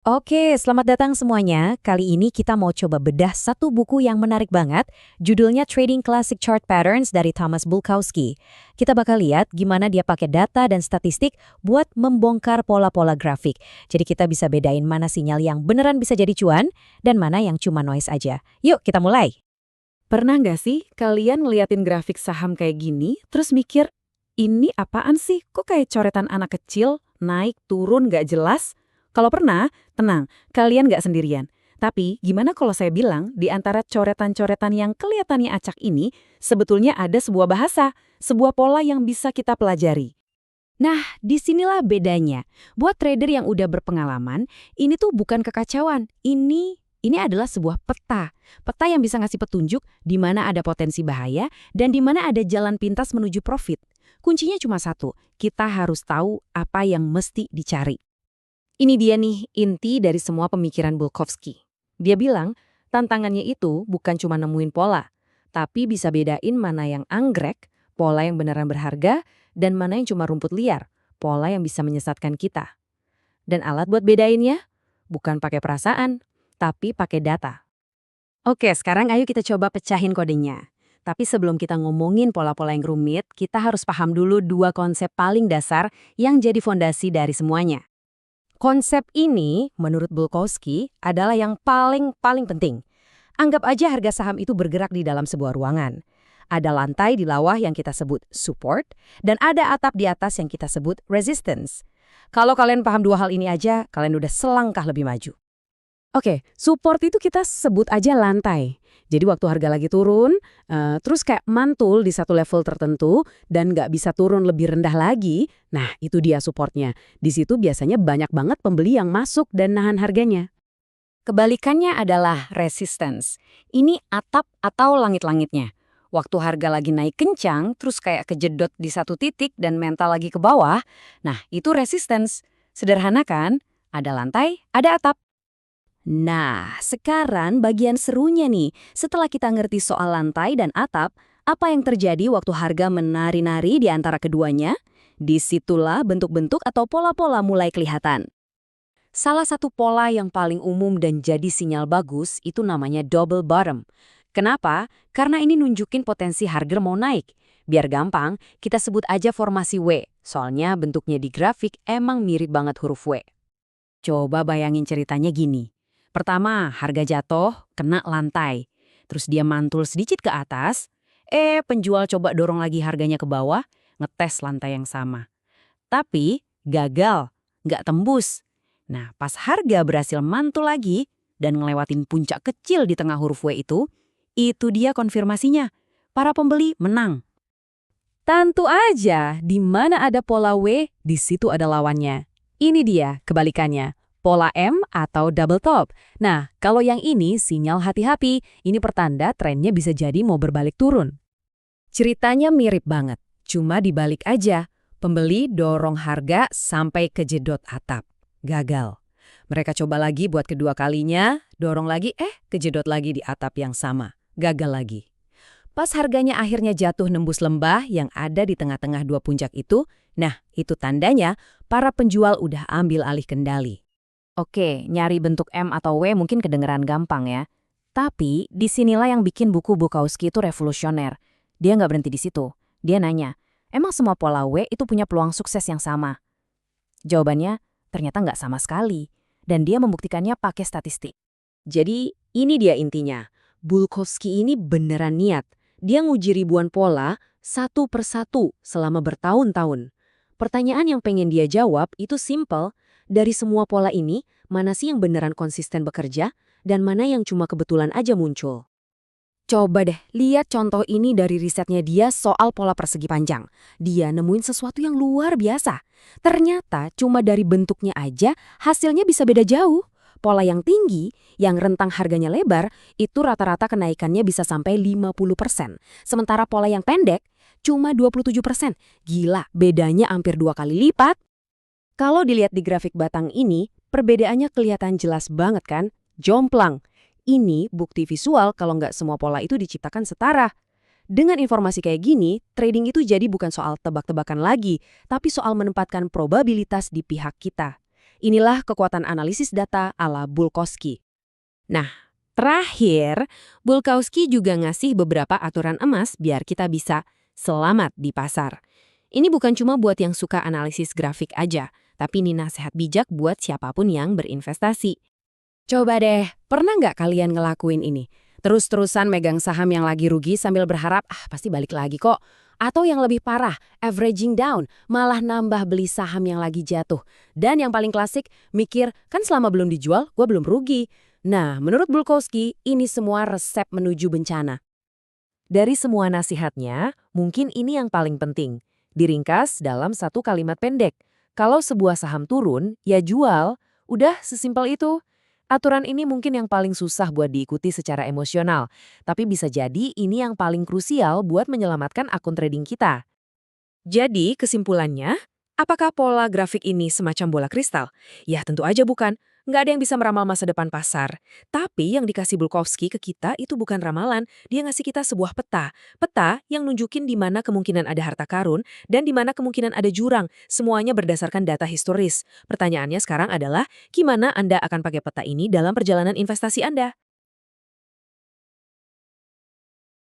Oke, selamat datang semuanya. Kali ini kita mau coba bedah satu buku yang menarik banget. Judulnya Trading Classic Chart Patterns dari Thomas Bulkowski. Kita bakal lihat gimana dia pakai data dan statistik buat membongkar pola-pola grafik. Jadi kita bisa bedain mana sinyal yang beneran bisa jadi cuan dan mana yang cuma noise aja. Yuk kita mulai. Pernah nggak sih kalian ngeliatin grafik saham kayak gini, terus mikir, ini apaan sih? Kok kayak coretan anak kecil, naik, turun, nggak jelas? Kalau pernah, tenang, kalian nggak sendirian. Tapi gimana kalau saya bilang, di antara coretan-coretan yang kelihatannya acak ini, sebetulnya ada sebuah bahasa, sebuah pola yang bisa kita pelajari. Nah, disinilah bedanya. Buat trader yang udah berpengalaman, ini tuh bukan kekacauan. Ini adalah sebuah peta. Peta yang bisa ngasih petunjuk di mana ada potensi bahaya dan di mana ada jalan pintas menuju profit. Kuncinya cuma satu, kita harus tahu apa yang mesti dicari. Ini dia nih inti dari semua pemikiran Bulkowski. Dia bilang, tantangannya itu bukan cuma nemuin pola, tapi bisa bedain mana yang anggrek, pola yang beneran berharga, dan mana yang cuma rumput liar, pola yang bisa menyesatkan kita. Dan alat buat bedainnya bukan pakai perasaan, tapi pakai data. Oke, sekarang ayo kita coba pecahin kodenya. Tapi sebelum kita ngomongin pola-pola yang rumit, kita harus paham dulu dua konsep paling dasar yang jadi fondasi dari semuanya. Konsep ini, menurut Bulkowski, adalah yang paling penting. Anggap aja harga saham itu bergerak di dalam sebuah ruangan. Ada lantai di bawah yang kita sebut support, dan ada atap di atas yang kita sebut resistance. Kalau kalian paham dua hal ini aja, kalian udah selangkah lebih maju. Oke, support itu kita sebut aja lantai. Jadi waktu harga lagi turun, terus kayak mantul di satu level tertentu dan nggak bisa turun lebih rendah lagi, nah itu dia supportnya. Di situ biasanya banyak banget pembeli yang masuk dan nahan harganya. Kebalikannya adalah resistance. Ini atap atau langit-langitnya. Waktu harga lagi naik kencang, terus kayak kejedot di satu titik dan mental lagi ke bawah, nah itu resistance. Sederhana kan? Ada lantai, ada atap. Nah, sekarang bagian serunya nih. Setelah kita ngerti soal lantai dan atap, apa yang terjadi waktu harga menari-nari di antara keduanya? Disitulah bentuk-bentuk atau pola-pola mulai kelihatan. Salah satu pola yang paling umum dan jadi sinyal bagus itu namanya double bottom. Kenapa? Karena ini nunjukin potensi harga mau naik. Biar gampang, kita sebut aja formasi W. Soalnya bentuknya di grafik emang mirip banget huruf W. Coba bayangin ceritanya gini. Pertama, harga jatuh, kena lantai. Terus dia mantul sedikit ke atas. Penjual coba dorong lagi harganya ke bawah, ngetes lantai yang sama. Tapi gagal, nggak tembus. Nah, pas harga berhasil mantul lagi dan ngelewatin puncak kecil di tengah huruf W itu dia konfirmasinya. Para pembeli menang. Tentu aja, di mana ada pola W, di situ ada lawannya. Ini dia kebalikannya. Pola M atau double top. Nah, kalau yang ini sinyal hati-hati, ini pertanda trennya bisa jadi mau berbalik turun. Ceritanya mirip banget, cuma dibalik aja. Pembeli dorong harga sampai ke jedot atap. Gagal. Mereka coba lagi buat kedua kalinya, dorong lagi, kejedot lagi di atap yang sama. Gagal lagi. Pas harganya akhirnya jatuh nembus lembah yang ada di tengah-tengah dua puncak itu, nah itu tandanya para penjual udah ambil alih kendali. Oke, nyari bentuk M atau W mungkin kedengeran gampang ya. Tapi disinilah yang bikin buku Bukowski itu revolusioner. Dia nggak berhenti di situ. Dia nanya, emang semua pola W itu punya peluang sukses yang sama? Jawabannya, ternyata nggak sama sekali. Dan dia membuktikannya pakai statistik. Jadi ini dia intinya. Bulkowski ini beneran niat. Dia nguji ribuan pola satu persatu selama bertahun-tahun. Pertanyaan yang pengen dia jawab itu simple. Dari semua pola ini, mana sih yang beneran konsisten bekerja dan mana yang cuma kebetulan aja muncul? Coba deh, lihat contoh ini dari risetnya dia soal pola persegi panjang. Dia nemuin sesuatu yang luar biasa. Ternyata cuma dari bentuknya aja hasilnya bisa beda jauh. Pola yang tinggi, yang rentang harganya lebar, itu rata-rata kenaikannya bisa sampai 50%. Sementara pola yang pendek, cuma 27%. Gila, bedanya hampir 2 kali lipat. Kalau dilihat di grafik batang ini, perbedaannya kelihatan jelas banget kan? Jomplang. Ini bukti visual kalau nggak semua pola itu diciptakan setara. Dengan informasi kayak gini, trading itu jadi bukan soal tebak-tebakan lagi, tapi soal menempatkan probabilitas di pihak kita. Inilah kekuatan analisis data ala Bulkowski. Nah, terakhir, Bulkowski juga ngasih beberapa aturan emas biar kita bisa selamat di pasar. Ini bukan cuma buat yang suka analisis grafik aja, tapi ini nasihat bijak buat siapapun yang berinvestasi. Coba deh, pernah nggak kalian ngelakuin ini? Terus-terusan megang saham yang lagi rugi sambil berharap, pasti balik lagi kok. Atau yang lebih parah, averaging down, malah nambah beli saham yang lagi jatuh. Dan yang paling klasik, mikir, kan selama belum dijual, gue belum rugi. Nah, menurut Bulkowski, ini semua resep menuju bencana. Dari semua nasihatnya, mungkin ini yang paling penting. Diringkas dalam satu kalimat pendek. Kalau sebuah saham turun, ya jual. Udah sesimpel itu. Aturan ini mungkin yang paling susah buat diikuti secara emosional. Tapi bisa jadi ini yang paling krusial buat menyelamatkan akun trading kita. Jadi kesimpulannya, apakah pola grafik ini semacam bola kristal? Ya tentu aja bukan. Nggak ada yang bisa meramal masa depan pasar. Tapi yang dikasih Bulkowski ke kita itu bukan ramalan. Dia ngasih kita sebuah peta. Peta yang nunjukin di mana kemungkinan ada harta karun dan di mana kemungkinan ada jurang. Semuanya berdasarkan data historis. Pertanyaannya sekarang adalah, gimana Anda akan pakai peta ini dalam perjalanan investasi Anda?